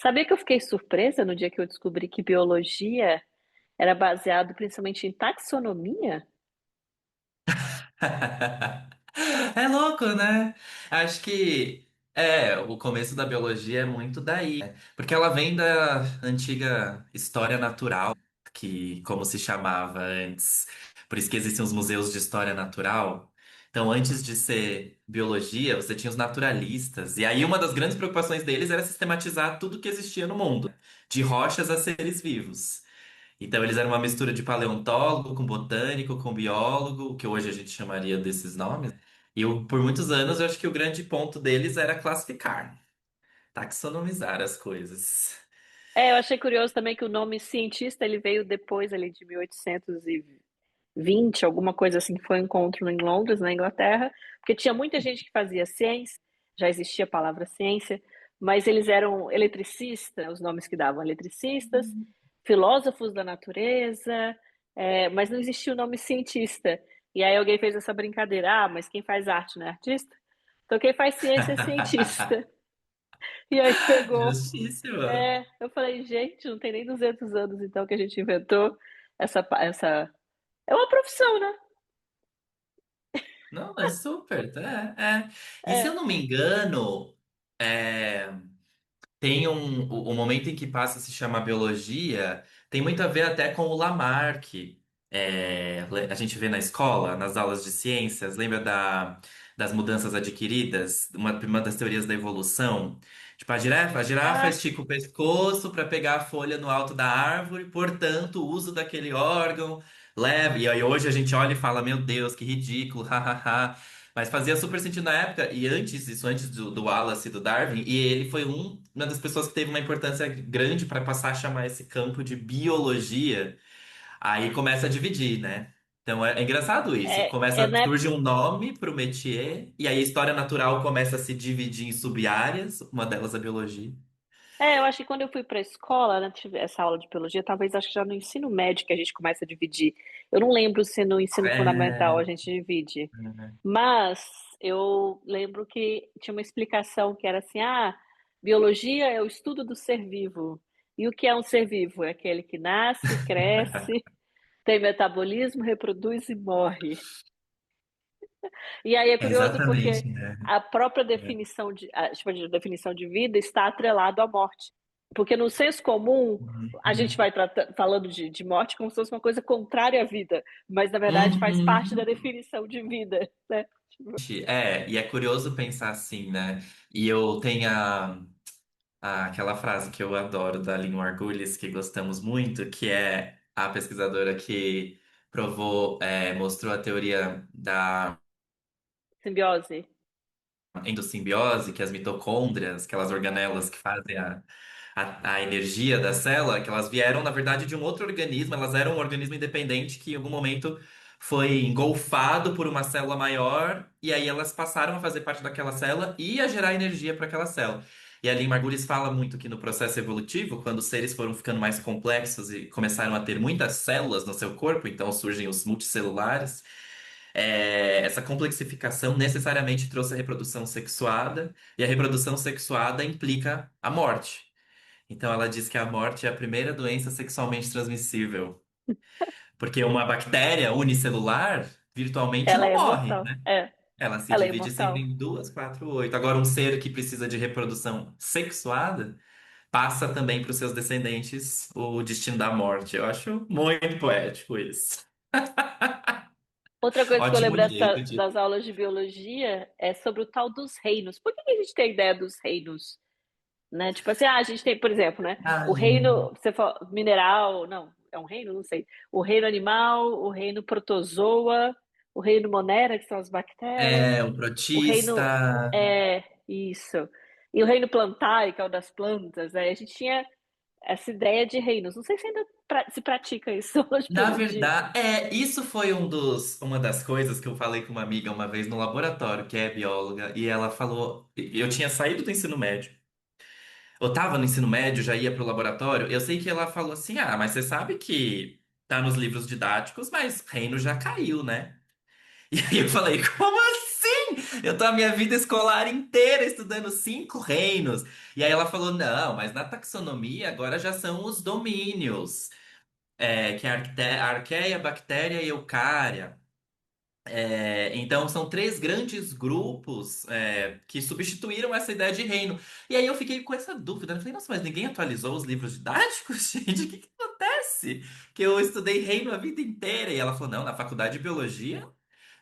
Sabia que eu fiquei surpresa no dia que eu descobri que biologia era baseado principalmente em taxonomia? É louco, né? Acho que o começo da biologia é muito daí, né? Porque ela vem da antiga história natural, que como se chamava antes. Por isso que existem os museus de história natural. Então, antes de ser biologia, você tinha os naturalistas. E aí uma das grandes preocupações deles era sistematizar tudo que existia no mundo, de rochas a seres vivos. Então, eles eram uma mistura de paleontólogo com botânico, com biólogo, que hoje a gente chamaria desses nomes. Por muitos anos, eu acho que o grande ponto deles era classificar, taxonomizar as coisas. É, eu achei curioso também que o nome cientista ele veio depois ali de 1820, alguma coisa assim, que foi um encontro em Londres, na Inglaterra, porque tinha muita gente que fazia ciência, já existia a palavra ciência, mas eles eram eletricistas, os nomes que davam eletricistas, filósofos da natureza, mas não existia o nome cientista. E aí alguém fez essa brincadeira, mas quem faz arte não é artista? Então quem faz ciência é cientista. E aí pegou. Justíssimo. Eu falei, gente, não tem nem 200 anos então que a gente inventou essa. É uma profissão, né? Não, é super, é. E se eu É. não me engano, é, tem o momento em que passa a se chamar biologia, tem muito a ver até com o Lamarck. A gente vê na escola, nas aulas de ciências, lembra das mudanças adquiridas? Uma das teorias da evolução. Tipo, a girafa Ah, estica o pescoço para pegar a folha no alto da árvore, portanto, o uso daquele órgão leva. E aí hoje a gente olha e fala: Meu Deus, que ridículo, hahaha. Mas fazia super sentido na época, e antes do Wallace e do Darwin, e ele foi uma das pessoas que teve uma importância grande para passar a chamar esse campo de biologia. Aí começa a dividir, né? Então é engraçado isso. é na Surge um nome para o métier, e aí a história natural começa a se dividir em sub-áreas, uma delas a biologia. eu acho que quando eu fui para a escola, né, tive essa aula de biologia, talvez acho que já no ensino médio que a gente começa a dividir. Eu não lembro se no ensino fundamental a É. gente divide, mas eu lembro que tinha uma explicação que era assim: biologia é o estudo do ser vivo. E o que é um ser vivo? É aquele que nasce, cresce, tem metabolismo, reproduz e morre. E aí é curioso porque Exatamente, né? a própria É. definição tipo, a definição de vida está atrelado à morte. Porque no senso comum, a gente Uhum. vai falando de morte como se fosse uma coisa contrária à vida, mas na verdade faz parte da Uhum. definição de vida, né? Tipo, E é curioso pensar assim, né? E eu tenho aquela frase que eu adoro da Lynn Margulis, que gostamos muito, que é a pesquisadora que mostrou a teoria da simbiose. endossimbiose, que as mitocôndrias, aquelas organelas que fazem a energia da célula, que elas vieram, na verdade, de um outro organismo, elas eram um organismo independente que em algum momento foi engolfado por uma célula maior, e aí elas passaram a fazer parte daquela célula e a gerar energia para aquela célula. E a Lynn Margulis fala muito que no processo evolutivo, quando os seres foram ficando mais complexos e começaram a ter muitas células no seu corpo, então surgem os multicelulares, essa complexificação necessariamente trouxe a reprodução sexuada, e a reprodução sexuada implica a morte. Então ela diz que a morte é a primeira doença sexualmente transmissível. Porque uma bactéria unicelular virtualmente Ela não é morre, imortal. né? Ela se Ela é divide sempre imortal. em duas, quatro, oito. Agora, um ser que precisa de reprodução sexuada passa também para os seus descendentes o destino da morte. Eu acho muito poético isso. Outra coisa que eu Ótimo lembro jeito de. das aulas de biologia é sobre o tal dos reinos. Por que a gente tem ideia dos reinos? Né? Tipo assim, a gente tem, por exemplo, né? Ah, O reino, gente. você fala, mineral, não, é um reino, não sei. O reino animal, o reino protozoa, o reino monera, que são as bactérias, O o reino protista. isso. E o reino plantae, que é o das plantas, né? A gente tinha essa ideia de reinos. Não sei se ainda se pratica isso hoje Na pelo dia. verdade, isso foi uma das coisas que eu falei com uma amiga uma vez no laboratório, que é bióloga, e ela falou, eu tinha saído do ensino médio. Eu tava no ensino médio, já ia pro laboratório, eu sei que ela falou assim: "Ah, mas você sabe que tá nos livros didáticos, mas reino já caiu, né?" E aí eu falei: "Como assim?" Eu tô a minha vida escolar inteira estudando 5 reinos. E aí ela falou: não, mas na taxonomia agora já são os domínios, que é a arqueia, bactéria e eucária. Então são 3 grandes grupos que substituíram essa ideia de reino. E aí eu fiquei com essa dúvida. Eu falei, nossa, mas ninguém atualizou os livros didáticos, gente? O que que acontece? Que eu estudei reino a vida inteira. E ela falou, não, na faculdade de biologia,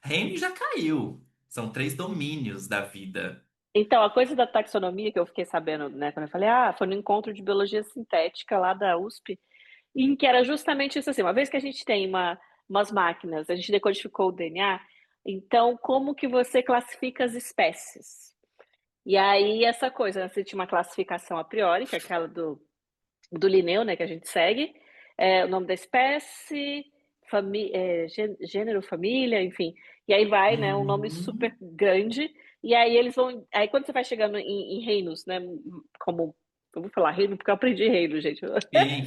reino já caiu. São 3 domínios da vida. Então, a coisa da taxonomia que eu fiquei sabendo, né, quando eu falei, foi no encontro de biologia sintética lá da USP, em que era justamente isso assim, uma vez que a gente tem umas máquinas, a gente decodificou o DNA, então como que você classifica as espécies? E aí essa coisa, né, você tinha uma classificação a priori, que é aquela do Linneu, né, que a gente segue, o nome da espécie, gênero, família, enfim. E aí vai, né, um nome super Uhum. grande. E aí eles vão. Aí quando você vai chegando em reinos, né, como. Eu vou falar reino porque eu aprendi reino, gente. Sim.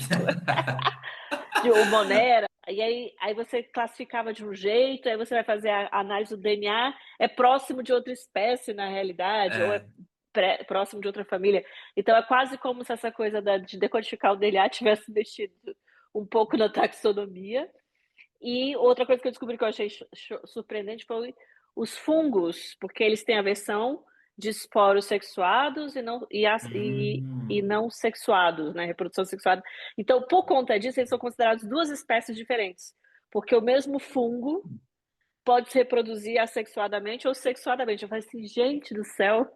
De o Monera. E aí você classificava de um jeito, aí você vai fazer a análise do DNA, é próximo de outra espécie na realidade, ou é É. próximo de outra família. Então é quase como se essa coisa de decodificar o DNA tivesse mexido um pouco na taxonomia. E outra coisa que eu descobri que eu achei surpreendente foi os fungos, porque eles têm a versão de esporos sexuados e Hum. não sexuados, né? Reprodução sexuada. Então, por conta disso, eles são considerados duas espécies diferentes, porque o mesmo fungo pode se reproduzir assexuadamente ou sexuadamente. Eu falei assim, gente do céu.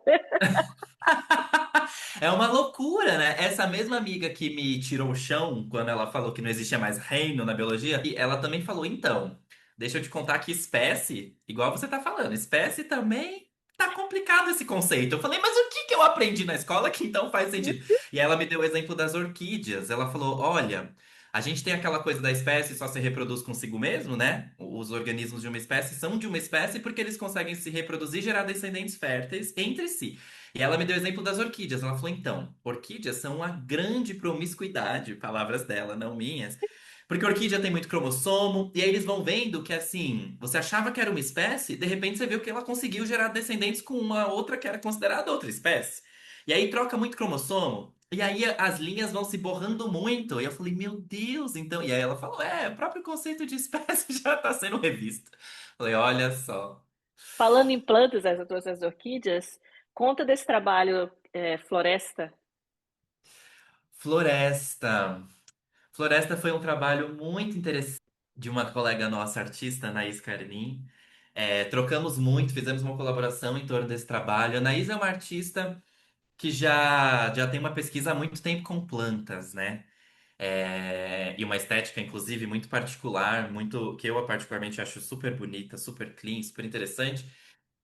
É uma loucura, né? Essa mesma amiga que me tirou o chão quando ela falou que não existia mais reino na biologia, e ela também falou, então, deixa eu te contar que espécie, igual você tá falando, espécie também tá complicado esse conceito. Eu falei, mas o que que eu aprendi na escola que então faz sentido? E ela me deu o exemplo das orquídeas. Ela falou, olha, a gente tem aquela coisa da espécie só se reproduz consigo mesmo, né? Os organismos de uma espécie são de uma espécie porque eles conseguem se reproduzir e gerar descendentes férteis entre si. E ela me deu o exemplo das orquídeas. Ela falou, então, orquídeas são uma grande promiscuidade, palavras dela, não minhas. Porque orquídea tem muito cromossomo, e aí eles vão vendo que, assim, você achava que era uma espécie, de repente você viu que ela conseguiu gerar descendentes com uma outra que era considerada outra espécie. E aí troca muito cromossomo, e aí as linhas vão se borrando muito. E eu falei, meu Deus, então. E aí ela falou, o próprio conceito de espécie já está sendo revisto. Falei, olha só. Falando em plantas, essa trouxe as orquídeas, conta desse trabalho Floresta. Floresta. Floresta foi um trabalho muito interessante de uma colega nossa, artista, Anaís Carmin. Trocamos muito, fizemos uma colaboração em torno desse trabalho. A Anaís é uma artista que já tem uma pesquisa há muito tempo com plantas, né? E uma estética, inclusive, muito particular, muito que eu particularmente acho super bonita, super clean, super interessante.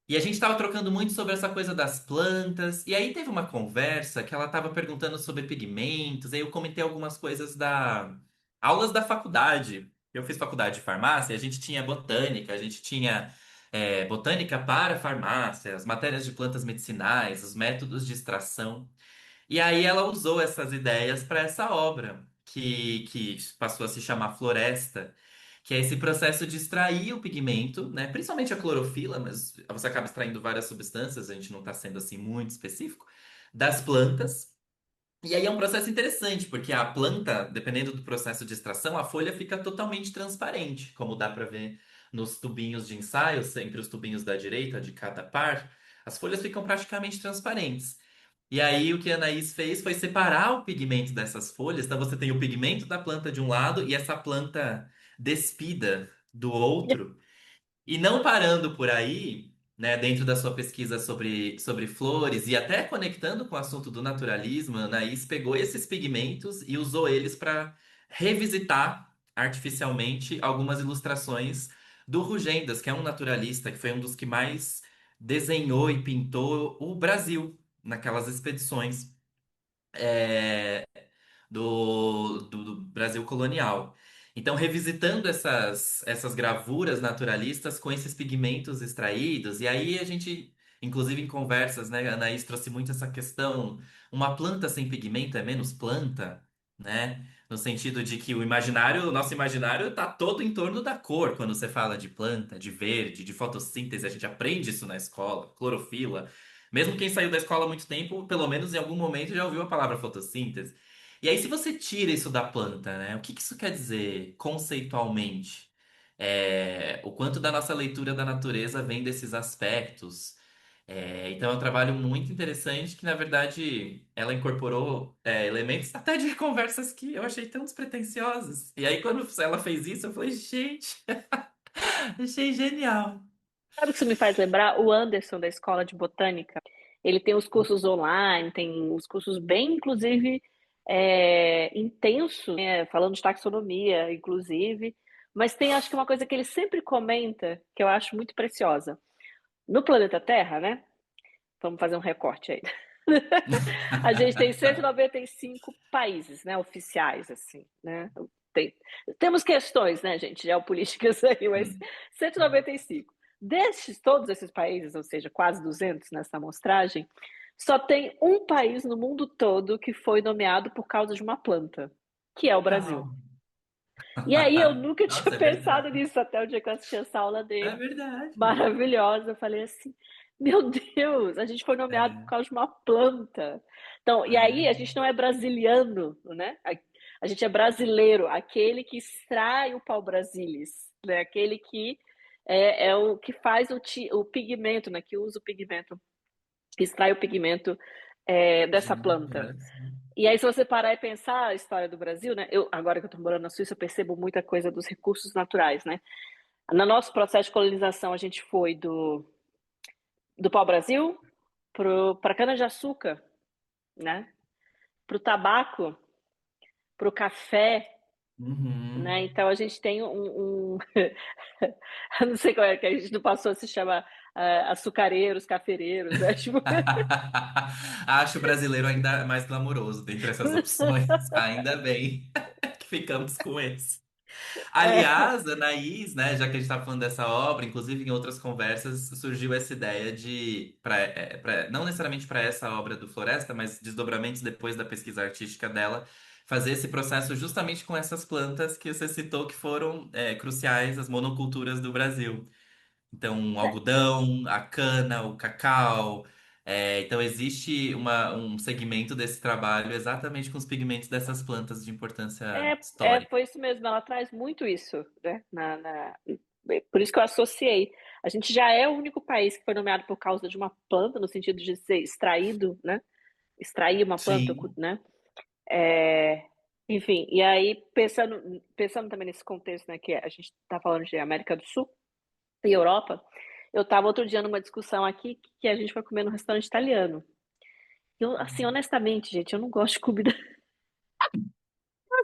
E a gente estava trocando muito sobre essa coisa das plantas, e aí teve uma conversa que ela estava perguntando sobre pigmentos, aí eu comentei algumas coisas da aulas da faculdade. Eu fiz faculdade de farmácia, e a gente tinha botânica, a gente tinha botânica para farmácia, as matérias de plantas medicinais, os métodos de extração. E aí ela usou essas ideias para essa obra, que passou a se chamar Floresta, que é esse processo de extrair o pigmento, né? Principalmente a clorofila, mas você acaba extraindo várias substâncias, a gente não está sendo assim muito específico, das plantas. E aí é um processo interessante, porque a planta, dependendo do processo de extração, a folha fica totalmente transparente, como dá para ver nos tubinhos de ensaio, entre os tubinhos da direita de cada par, as folhas ficam praticamente transparentes. E aí o que a Anaís fez foi separar o pigmento dessas folhas. Então você tem o pigmento da planta de um lado e essa planta despida do outro. E não parando por aí, né, dentro da sua pesquisa sobre flores e até conectando com o assunto do naturalismo, a Anaís pegou esses pigmentos e usou eles para revisitar artificialmente algumas ilustrações do Rugendas, que é um naturalista que foi um dos que mais desenhou e pintou o Brasil naquelas expedições do Brasil colonial. Então, revisitando essas gravuras naturalistas com esses pigmentos extraídos, e aí a gente, inclusive em conversas, né, a Anaís trouxe muito essa questão: uma planta sem pigmento é menos planta, né? No sentido de que o imaginário, o nosso imaginário tá todo em torno da cor. Quando você fala de planta, de verde, de fotossíntese, a gente aprende isso na escola, clorofila. Mesmo quem saiu da escola há muito tempo, pelo menos em algum momento já ouviu a palavra fotossíntese. E aí, se você tira isso da planta, né? O que que isso quer dizer conceitualmente? O quanto da nossa leitura da natureza vem desses aspectos. Então é um trabalho muito interessante que, na verdade, ela incorporou elementos até de conversas que eu achei tão despretensiosas. E aí, quando ela fez isso, eu falei, gente, achei genial. Sabe o que isso me faz lembrar? O Anderson da Escola de Botânica. Ele tem os cursos online, tem os cursos bem, inclusive, intensos, né? Falando de taxonomia, inclusive. Mas tem, acho que uma coisa que ele sempre comenta, que eu acho muito preciosa. No planeta Terra, né? Vamos fazer um recorte aí. A gente tem 195 países, né, oficiais, assim, né? Tem, temos questões, né, gente, geopolíticas aí, mas 195. Desses, todos esses países, ou seja, quase 200 nessa amostragem, só tem um país no mundo todo que foi nomeado por causa de uma planta, que é o Brasil. Legal. E aí eu nunca tinha Nossa, é pensado verdade. nisso até o dia que eu assisti essa aula É dele. verdade. Maravilhosa. Eu falei assim, meu Deus, a gente foi nomeado por É, causa de uma planta. Então, e aí a é. gente não é brasiliano, né? A gente é brasileiro, aquele que extrai o pau-brasilis, né? Aquele que é o que faz o pigmento, né? Que usa o pigmento, que extrai o pigmento dessa Gente, planta. olha só. E aí, se você parar e pensar a história do Brasil, né? Eu, agora que eu estou morando na Suíça, eu percebo muita coisa dos recursos naturais, né? No nosso processo de colonização, a gente foi do pau-brasil para a cana-de-açúcar, né? Para o tabaco, para o café, né? Uhum. Então a gente tem eu não sei qual é que a gente não passou a se chamar açucareiros, cafeireiros, né? Tipo, Acho o brasileiro ainda mais glamouroso dentre essas opções. Ainda bem que ficamos com esse. é, Aliás, Anaís, né, já que a gente está falando dessa obra, inclusive em outras conversas surgiu essa ideia de, não necessariamente para essa obra do Floresta, mas desdobramentos depois da pesquisa artística dela, fazer esse processo justamente com essas plantas que você citou que foram cruciais, as monoculturas do Brasil. Então, o algodão, a cana, o cacau. Então, existe um segmento desse trabalho exatamente com os pigmentos dessas plantas de importância histórica. foi isso mesmo, ela traz muito isso, né? Por isso que eu associei. A gente já é o único país que foi nomeado por causa de uma planta, no sentido de ser extraído, né? Extrair uma planta, Sim. né? É, enfim, e aí pensando também nesse contexto, né, que a gente está falando de América do Sul e Europa, eu estava outro dia numa discussão aqui que a gente foi comer no restaurante italiano. Eu, assim, honestamente, gente, eu não gosto de comida,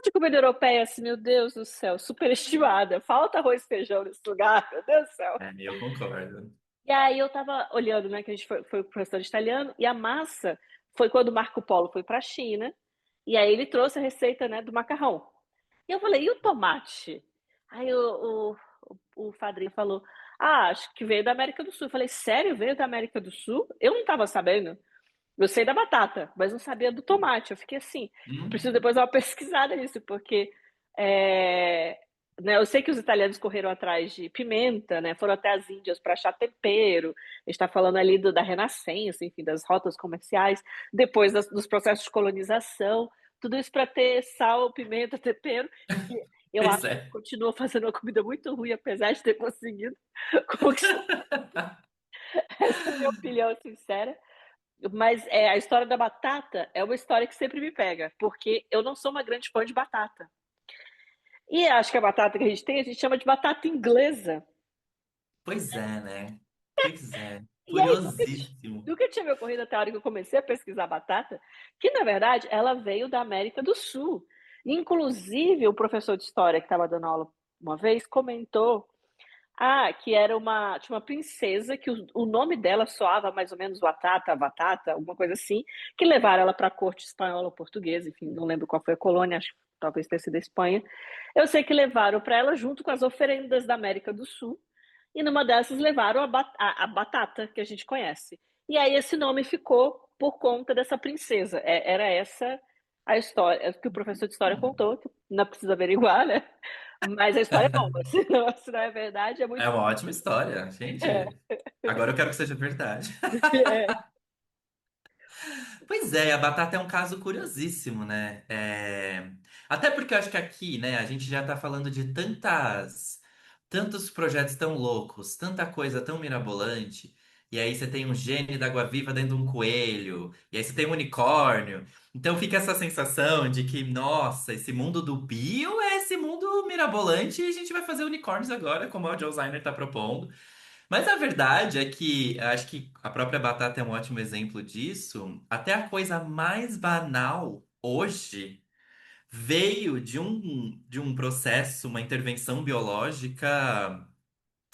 de comida europeia, assim, meu Deus do céu, superestimada. Falta arroz e feijão nesse lugar, meu Deus do céu. Eu concordo. E aí eu tava olhando, né, que a gente foi pro restaurante italiano, e a massa foi quando o Marco Polo foi para a China, e aí ele trouxe a receita, né, do macarrão. E eu falei, e o tomate? Aí o padrinho falou, acho que veio da América do Sul. Eu falei, sério, veio da América do Sul? Eu não estava sabendo. Eu sei da batata, mas não sabia do tomate. Eu fiquei assim, preciso Hum, depois dar uma pesquisada nisso, porque é, né, eu sei que os italianos correram atrás de pimenta, né, foram até as Índias para achar tempero. A gente está falando ali da Renascença, enfim, das rotas comerciais, depois dos processos de colonização, tudo isso para ter sal, pimenta, tempero. E eu pois acho que é. continua fazendo uma comida muito ruim, apesar de ter conseguido conquistar. Essa é a minha opinião sincera. Mas a história da batata é uma história que sempre me pega, porque eu não sou uma grande fã de batata. E acho que a batata que a gente tem, a gente chama de batata inglesa. Pois é, né? Pois é. E aí Curiosíssimo. nunca tinha me ocorrido até a hora que eu comecei a pesquisar batata, que na verdade ela veio da América do Sul. Inclusive, o professor de história que estava dando aula uma vez comentou que era tinha uma princesa que o nome dela soava mais ou menos Watata, Batata, alguma coisa assim, que levaram ela para a corte espanhola ou portuguesa, enfim, não lembro qual foi a colônia, acho que talvez tenha sido a Espanha. Eu sei que levaram para ela junto com as oferendas da América do Sul, e numa dessas levaram a batata que a gente conhece. E aí esse nome ficou por conta dessa princesa. Era essa. A história, que o professor de história contou, que não precisa averiguar, né? Mas a história é boa. Se não é verdade, é É muito uma bom. ótima história, gente. Agora eu quero que seja verdade. É. Pois é, a batata é um caso curiosíssimo, né? Até porque eu acho que aqui, né, a gente já tá falando de tantos projetos tão loucos, tanta coisa tão mirabolante. E aí você tem um gene da água-viva dentro de um coelho, e aí você tem um unicórnio. Então fica essa sensação de que, nossa, esse mundo do bio é esse mundo mirabolante e a gente vai fazer unicórnios agora, como o Joe Zainer tá propondo. Mas a verdade é que acho que a própria batata é um ótimo exemplo disso. Até a coisa mais banal hoje veio de um processo, uma intervenção biológica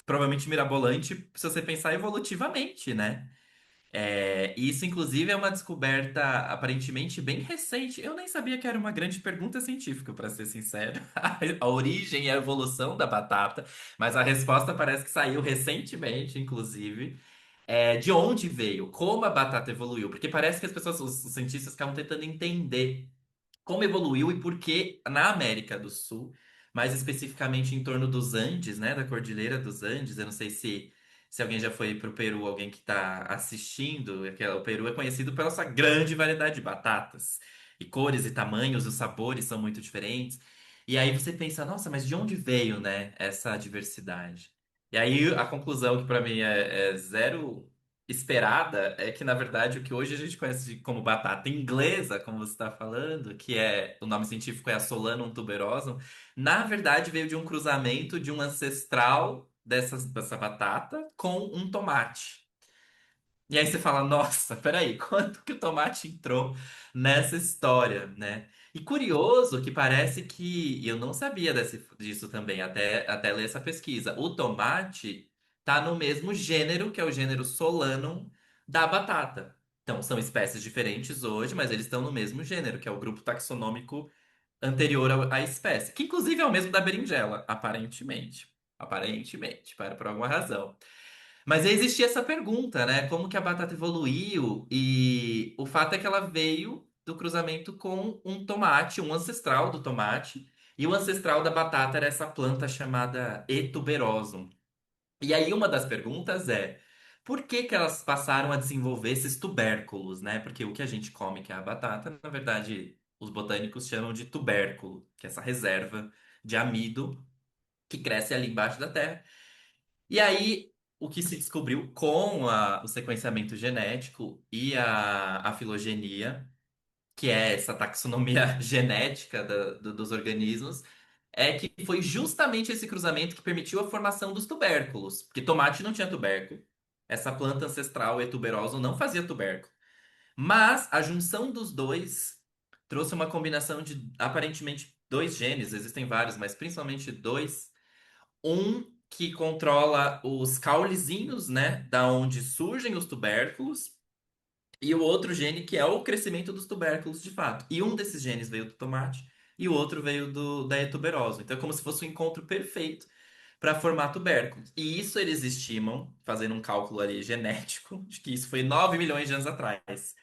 provavelmente mirabolante, se você pensar evolutivamente, né? E isso, inclusive, é uma descoberta aparentemente bem recente. Eu nem sabia que era uma grande pergunta científica, para ser sincero, a origem e a evolução da batata, mas a resposta parece que saiu recentemente, inclusive. De onde veio, como a batata evoluiu, porque parece que as pessoas, os cientistas estavam tentando entender como evoluiu e por que na América do Sul, mais especificamente em torno dos Andes, né, da Cordilheira dos Andes. Eu não sei se alguém já foi para o Peru, alguém que está assistindo. O Peru é conhecido pela sua grande variedade de batatas. E cores e tamanhos, os sabores são muito diferentes. E aí você pensa, nossa, mas de onde veio, né, essa diversidade? E aí a conclusão que para mim é zero esperada é que, na verdade, o que hoje a gente conhece como batata inglesa, como você está falando, que o nome científico é a Solanum tuberosum, na verdade veio de um cruzamento de um ancestral dessa batata com um tomate. E aí você fala, nossa, peraí, quanto que o tomate entrou nessa história, né? E curioso que parece que, e eu não sabia disso também, até ler essa pesquisa, o tomate tá no mesmo gênero, que é o gênero Solanum, da batata. Então, são espécies diferentes hoje, mas eles estão no mesmo gênero, que é o grupo taxonômico anterior à espécie, que inclusive é o mesmo da berinjela, aparentemente. Aparentemente, por alguma razão. Mas aí existia essa pergunta, né? Como que a batata evoluiu? E o fato é que ela veio do cruzamento com um tomate, um ancestral do tomate. E o ancestral da batata era essa planta chamada E. tuberosum. E aí uma das perguntas é, por que que elas passaram a desenvolver esses tubérculos, né? Porque o que a gente come, que é a batata, na verdade, os botânicos chamam de tubérculo, que é essa reserva de amido que cresce ali embaixo da terra. E aí, o que se descobriu com o sequenciamento genético e a filogenia, que é essa taxonomia genética dos organismos, é que foi justamente esse cruzamento que permitiu a formação dos tubérculos. Porque tomate não tinha tubérculo. Essa planta ancestral, E. tuberosum, não fazia tubérculo. Mas a junção dos dois trouxe uma combinação de aparentemente dois genes, existem vários, mas principalmente dois, um que controla os caulezinhos, né, da onde surgem os tubérculos, e o outro gene que é o crescimento dos tubérculos de fato. E um desses genes veio do tomate e o outro veio da etuberose. Então é como se fosse um encontro perfeito para formar tubérculos. E isso eles estimam, fazendo um cálculo ali genético, de que isso foi 9 milhões de anos atrás.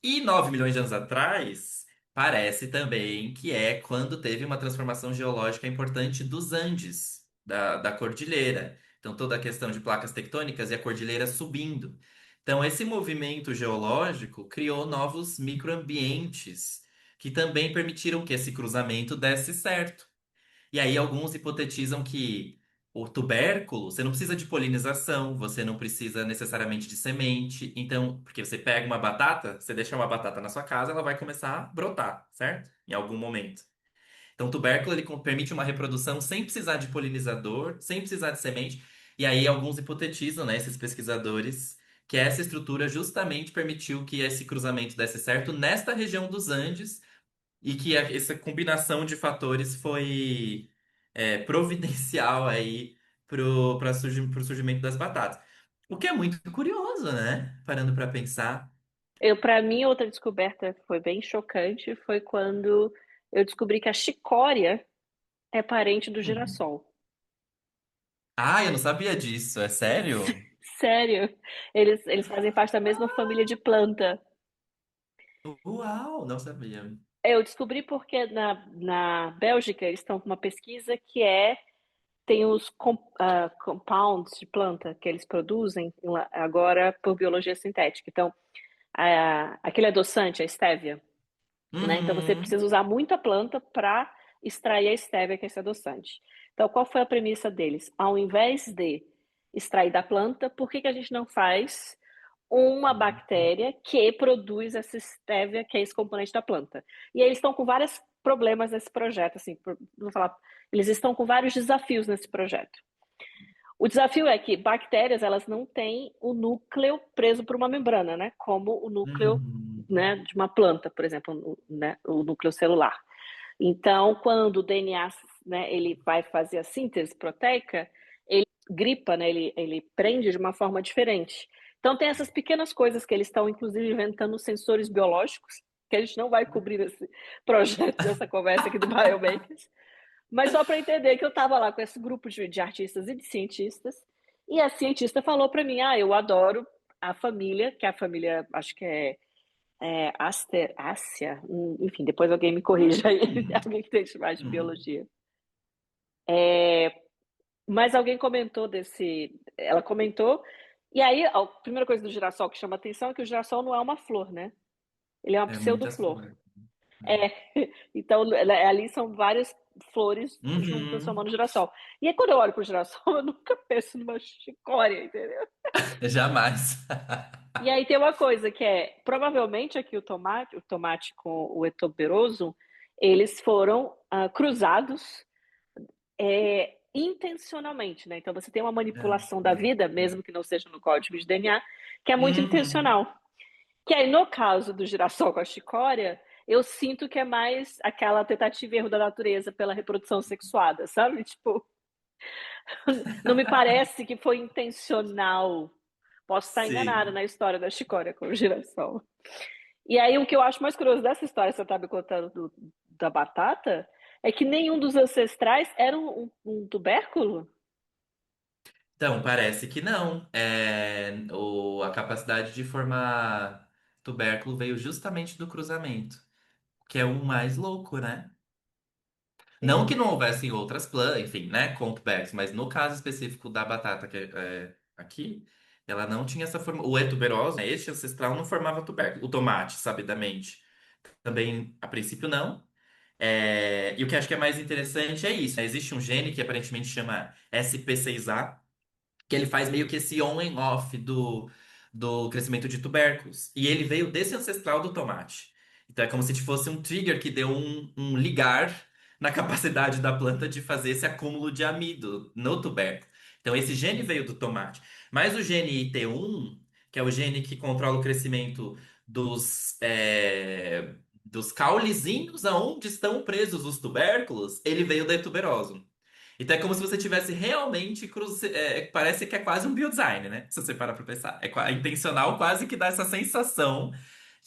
E 9 milhões de anos atrás, parece também que é quando teve uma transformação geológica importante dos Andes, da cordilheira. Então, toda a questão de placas tectônicas e a cordilheira subindo. Então, esse movimento geológico criou novos microambientes que também permitiram que esse cruzamento desse certo. E aí alguns hipotetizam que o tubérculo, você não precisa de polinização, você não precisa necessariamente de semente. Então, porque você pega uma batata, você deixa uma batata na sua casa, ela vai começar a brotar, certo? Em algum momento. Então, o tubérculo ele permite uma reprodução sem precisar de polinizador, sem precisar de semente. E aí alguns hipotetizam, né, esses pesquisadores, que essa estrutura justamente permitiu que esse cruzamento desse certo nesta região dos Andes e que essa combinação de fatores foi providencial aí pro surgimento das batatas. O que é muito curioso, né? Parando para pensar. Para mim, outra descoberta que foi bem chocante foi quando eu descobri que a chicória é parente do Hum. girassol. Ah, eu não sabia disso. É sério? Sério, eles fazem parte da mesma família de planta. Uau, não sabia. Eu descobri porque na Bélgica eles estão com uma pesquisa que tem os compounds de planta que eles produzem agora por biologia sintética. Então, aquele adoçante, a estévia, né? Então você Uhum. precisa usar muita planta para extrair a estévia, que é esse adoçante. Então, qual foi a premissa deles? Ao invés de extrair da planta, por que que a gente não faz uma bactéria que produz essa estévia, que é esse componente da planta? E aí eles estão com vários problemas nesse projeto, assim, vou falar, eles estão com vários desafios nesse projeto. O desafio é que bactérias, elas não têm o núcleo preso por uma membrana, né? Como o núcleo, Uhum. né, de uma planta, por exemplo, né, o núcleo celular. Então, quando o DNA, né, ele vai fazer a síntese proteica, ele gripa, né, ele prende de uma forma diferente. Então, tem essas pequenas coisas que eles estão, inclusive, inventando sensores biológicos, que a gente não vai cobrir esse projeto dessa conversa aqui do Biomakers, mas só para entender que eu estava lá com esse grupo de artistas e de cientistas, e a cientista falou para mim: ah, eu adoro a família, que é a família, acho que é Asterácea, enfim, depois alguém me corrija aí, alguém que tem mais de Uhum. biologia. Mas alguém comentou ela comentou, e aí a primeira coisa do girassol que chama atenção é que o girassol não é uma flor, né? Ele é uma É muitas pseudo-flor. flores. É, então ali são várias flores juntas Uhum. formando girassol. E aí quando eu olho pro girassol, eu nunca penso numa chicória, entendeu? Jamais. E aí tem uma coisa que provavelmente aqui o tomate com o etoberoso, eles foram cruzados intencionalmente, né? Então você tem uma Ah, manipulação da vida, mesmo que não seja no código de DNA, que é muito uhum. intencional. Que aí, no caso do girassol com a chicória, eu sinto que é mais aquela tentativa e erro da natureza pela reprodução sexuada, sabe? Tipo, não me parece que foi intencional. Posso estar enganada Sim. na história da chicória com o girassol. E aí, o que eu acho mais curioso dessa história, você está me contando da batata, é que nenhum dos ancestrais era um tubérculo. Então, parece que não. A capacidade de formar tubérculo veio justamente do cruzamento, que é o mais louco, né? Não que não É, houvessem outras plantas, enfim, né, com tubérculos, mas no caso específico da batata, que é aqui, ela não tinha essa forma. O E-tuberoso, né, este ancestral, não formava tubérculo. O tomate, sabidamente, também, a princípio, não. E o que eu acho que é mais interessante é isso, né? Existe um gene que aparentemente chama SP6A, que ele faz meio que esse on and off do crescimento de tubérculos. E ele veio desse ancestral do tomate. Então é como se fosse um trigger que deu um ligar na capacidade da planta de fazer esse acúmulo de amido no tubérculo. Então esse gene veio do tomate. Mas o gene IT1, que é o gene que controla o crescimento dos caulezinhos aonde estão presos os tubérculos, ele veio da tuberose. Então é como se você tivesse realmente parece que é quase um biodesign, né? Se você parar pra pensar. Intencional, quase que dá essa sensação.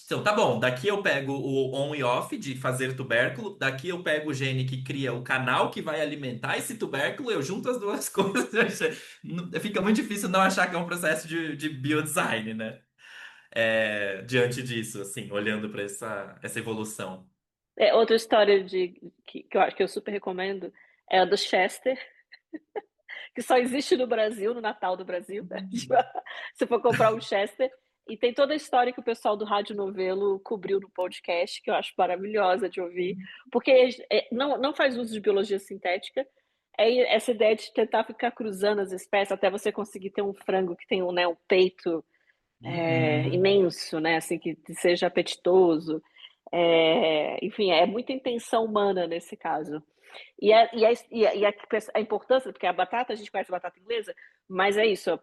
Então, tá bom, daqui eu pego o on e off de fazer tubérculo, daqui eu pego o gene que cria o canal que vai alimentar esse tubérculo, eu junto as duas coisas. Fica muito difícil não achar que é um processo de biodesign, né? Diante disso, assim, olhando para essa evolução. outra história que eu acho que eu super recomendo é a do Chester, que só existe no Brasil, no Natal do Brasil. Né? Tipo, se for comprar um Chester. E tem toda a história que o pessoal do Rádio Novelo cobriu no podcast, que eu acho maravilhosa de ouvir, porque não faz uso de biologia sintética. É essa ideia de tentar ficar cruzando as espécies até você conseguir ter um frango que tem né, um peito Uhum. imenso, né, assim, que seja apetitoso. Enfim, é muita intenção humana nesse caso. E a importância, porque a batata, a gente conhece a batata inglesa, mas é isso,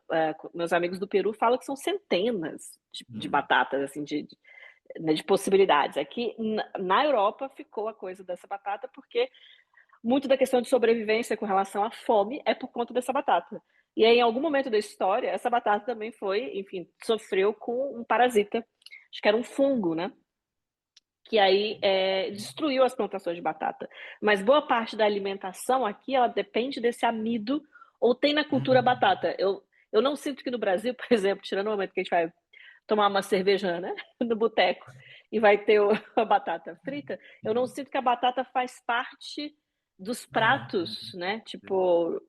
meus amigos do Peru falam que são centenas de Hum. batatas, assim, né, de possibilidades. Aqui na Europa ficou a coisa dessa batata, porque muito da questão de sobrevivência com relação à fome é por conta dessa batata. E aí, em algum momento da história, essa batata também foi, enfim, sofreu com um parasita, acho que era um fungo, né? Que aí destruiu as plantações de batata. Mas boa parte da alimentação aqui, ela depende desse amido, ou tem na cultura Uhum. batata. Eu não sinto que no Brasil, por exemplo, tirando o momento que a gente vai tomar uma cerveja, né, no boteco, e vai ter a batata frita, eu não sinto que a batata faz parte dos pratos, né? Tipo,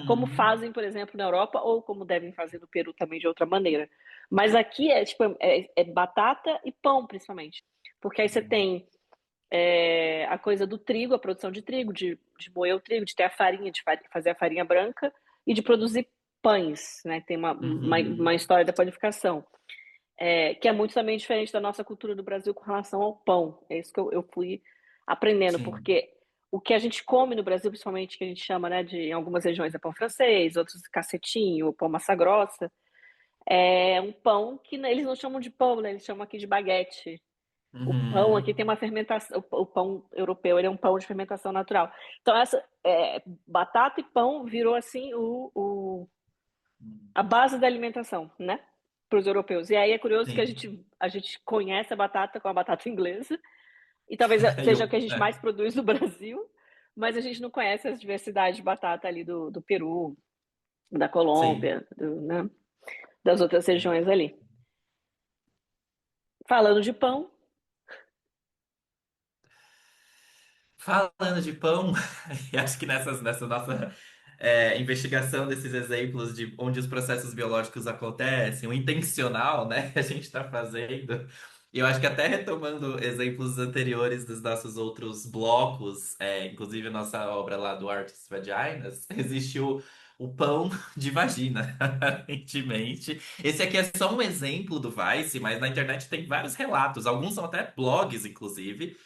como Uhum. fazem, por exemplo, na Europa, ou como devem fazer no Peru também de outra maneira. Mas aqui é tipo é batata e pão, principalmente. Porque aí você tem a coisa do trigo, a produção de trigo, de moer o trigo, de ter a farinha, de fazer a farinha branca e de produzir pães, né? Tem uma Uhum. história da panificação, que é muito também diferente da nossa cultura do Brasil com relação ao pão. É isso que eu fui aprendendo, Sim, porque o que a gente come no Brasil, principalmente que a gente chama, né, de em algumas regiões é pão francês, outros cacetinho, pão massa grossa, é um pão que eles não chamam de pão, né? Eles chamam aqui de baguete. O pão aqui uhum. tem uma fermentação, o pão europeu ele é um pão de fermentação natural. Então essa batata e pão virou assim a base da alimentação, né? Para os europeus. E aí é curioso que a Sim. gente, a gente conhece a batata com a batata inglesa, e talvez E seja o que a gente é, mais produz no Brasil, mas a gente não conhece as diversidades de batata ali do Peru, da sim. Colômbia, né? Das outras regiões ali. Falando de pão, Falando de pão, e acho que nessa nossa investigação desses exemplos de onde os processos biológicos acontecem, o intencional, né, que a gente está fazendo, e eu acho que até retomando exemplos anteriores dos nossos outros blocos, inclusive a nossa obra lá do Artes Vaginas, existe o pão de vagina, aparentemente. Esse aqui é só um exemplo do Vice, mas na internet tem vários relatos, alguns são até blogs, inclusive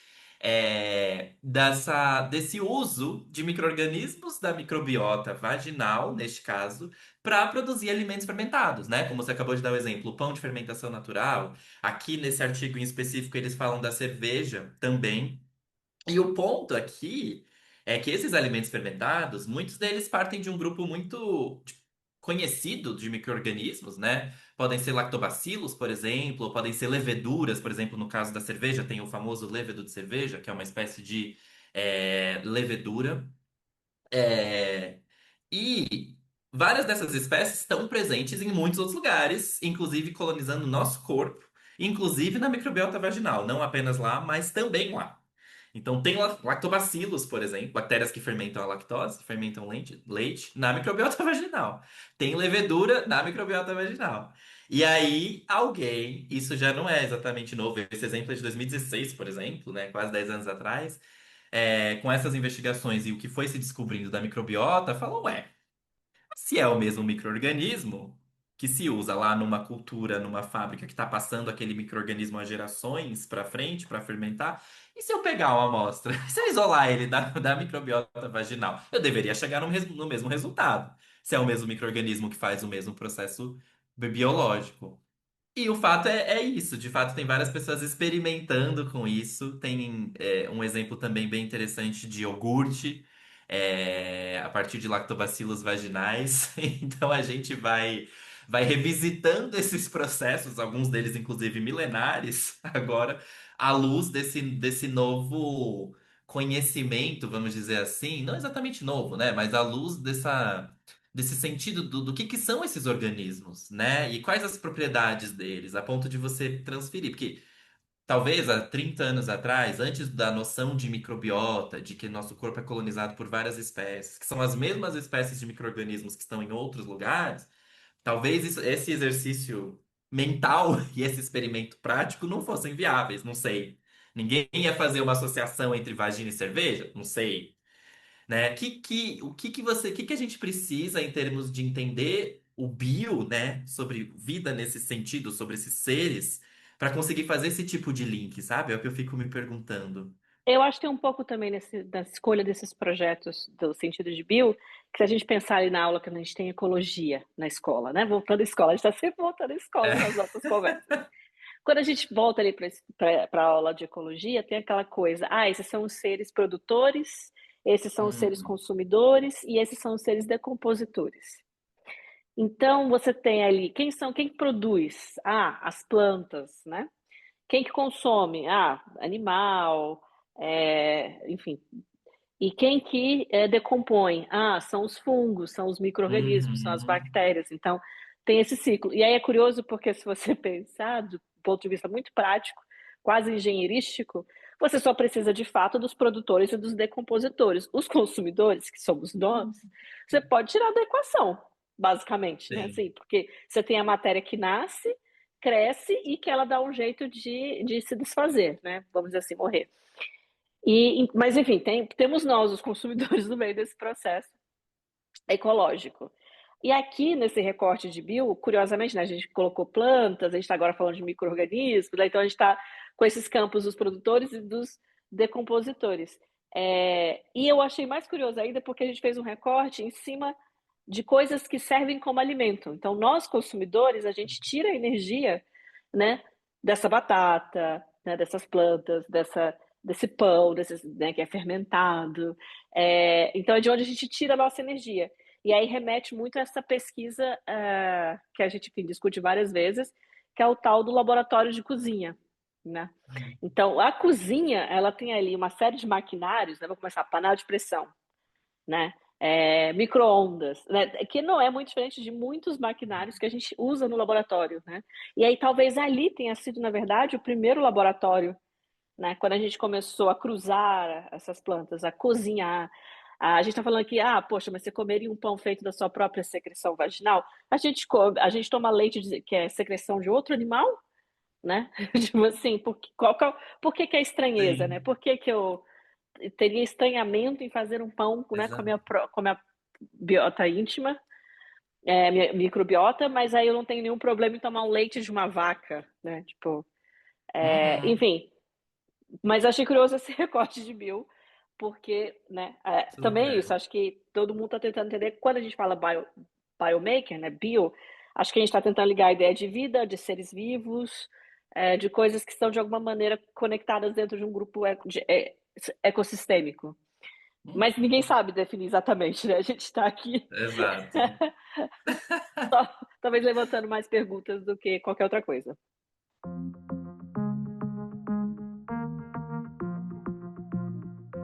desse uso de micro-organismos da microbiota vaginal, neste caso, para produzir alimentos fermentados, né? Como você acabou de dar o exemplo, o pão de fermentação natural. Aqui nesse artigo em específico, eles falam da cerveja também. E o ponto aqui é que esses alimentos fermentados, muitos deles partem de um grupo muito conhecido de micro-organismos, né? Podem ser lactobacilos, por exemplo, ou podem ser leveduras, por exemplo, no caso da cerveja, tem o famoso levedo de cerveja, que é uma espécie de levedura. É, E várias dessas espécies estão presentes em muitos outros lugares, inclusive colonizando o nosso corpo, inclusive na microbiota vaginal, não apenas lá, mas também lá. Então, tem lactobacilos, por exemplo, bactérias que fermentam a lactose, fermentam leite na microbiota vaginal. Tem levedura na microbiota vaginal. E aí, alguém, isso já não é exatamente novo, esse exemplo é de 2016, por exemplo, né, quase 10 anos atrás, com essas investigações e o que foi se descobrindo da microbiota, falou, ué. Se é o mesmo micro-organismo que se usa lá numa cultura, numa fábrica que está passando aquele micro-organismo há gerações para frente para fermentar, e se eu pegar uma amostra, se eu isolar ele da microbiota vaginal, eu deveria chegar no mesmo resultado. Se é o mesmo micro-organismo que faz o mesmo processo biológico. E o fato é isso, de fato, tem várias pessoas experimentando com isso. Tem um exemplo também bem interessante de iogurte, a partir de lactobacilos vaginais. Então a gente vai revisitando esses processos, alguns deles inclusive milenares, agora, à luz desse novo conhecimento, vamos dizer assim, não exatamente novo, né? Mas à luz desse sentido do que são esses organismos, né? E quais as propriedades deles, a ponto de você transferir. Porque talvez há 30 anos atrás, antes da noção de microbiota, de que nosso corpo é colonizado por várias espécies, que são as mesmas espécies de micro-organismos que estão em outros lugares, talvez esse exercício mental e esse experimento prático não fossem viáveis, não sei. Ninguém ia fazer uma associação entre vagina e cerveja? Não sei, né? O que a gente precisa em termos de entender o bio, né, sobre vida nesse sentido, sobre esses seres, para conseguir fazer esse tipo de link, sabe? É o que eu fico me perguntando. eu acho que tem um pouco também da escolha desses projetos do sentido de bio, que se a gente pensar ali na aula que a gente tem ecologia na escola, né? Voltando à escola, a gente está sempre voltando à escola nas nossas conversas. Quando a gente volta ali para a aula de ecologia, tem aquela coisa, esses são os seres produtores, esses são os seres Uhum, consumidores e esses são os seres decompositores. Então você tem ali, quem produz? As plantas, né? Quem que consome? Animal, enfim. E quem que decompõe? São os fungos, são os micro-organismos, são as uhum, bactérias. Então, tem esse ciclo. E aí é curioso porque se você pensar do ponto de vista muito prático, quase engenheirístico, você só precisa de fato dos produtores e dos decompositores. Os consumidores, que somos nós, você pode tirar da equação, basicamente, né? Sim. Assim, porque você tem a matéria que nasce, cresce e que ela dá um jeito de se desfazer, né? Vamos dizer assim, morrer. Mas enfim, temos nós, os consumidores, no meio desse processo ecológico. E aqui, nesse recorte de bio, curiosamente, né, a gente colocou plantas, a gente está agora falando de micro-organismos, né, então a gente está com esses campos dos produtores e dos decompositores. E eu achei mais curioso ainda porque a gente fez um recorte em cima de coisas que servem como alimento. Então, nós, consumidores, a gente tira a energia, né, dessa batata, né, dessas plantas, desse pão, né, que é fermentado. Então, é de onde a gente tira a nossa energia. E aí remete muito a essa pesquisa que a gente, enfim, discute várias vezes, que é o tal do laboratório de cozinha, né? Então, a cozinha, ela tem ali uma série de maquinários, né? Vou começar, panela de pressão, né? Micro-ondas, né? Que não é muito diferente de muitos maquinários que a gente usa no laboratório, né? E aí talvez ali tenha sido, na verdade, o primeiro laboratório, né? Quando a gente começou a cruzar essas plantas, a cozinhar. A gente está falando aqui, poxa, mas você comeria um pão feito da sua própria secreção vaginal? A gente toma leite que é secreção de outro animal, né? Tipo assim, por que é estranheza, né? Sim. Por que eu teria estranhamento em fazer um pão, né, com a Exato. minha biota íntima, minha microbiota, mas aí eu não tenho nenhum problema em tomar um leite de uma vaca, né? Tipo, Uhum. enfim, mas achei curioso esse recorte de bio, porque, né, também é Super. isso, acho que todo mundo está tentando entender, quando a gente fala biomaker, né, bio, acho que a gente está tentando ligar a ideia de vida, de seres vivos, de coisas que estão de alguma maneira conectadas dentro de um grupo ecossistêmico. Mas ninguém Uhum. sabe definir exatamente, né? A gente está aqui, Exato. só, talvez levantando mais perguntas do que qualquer outra coisa.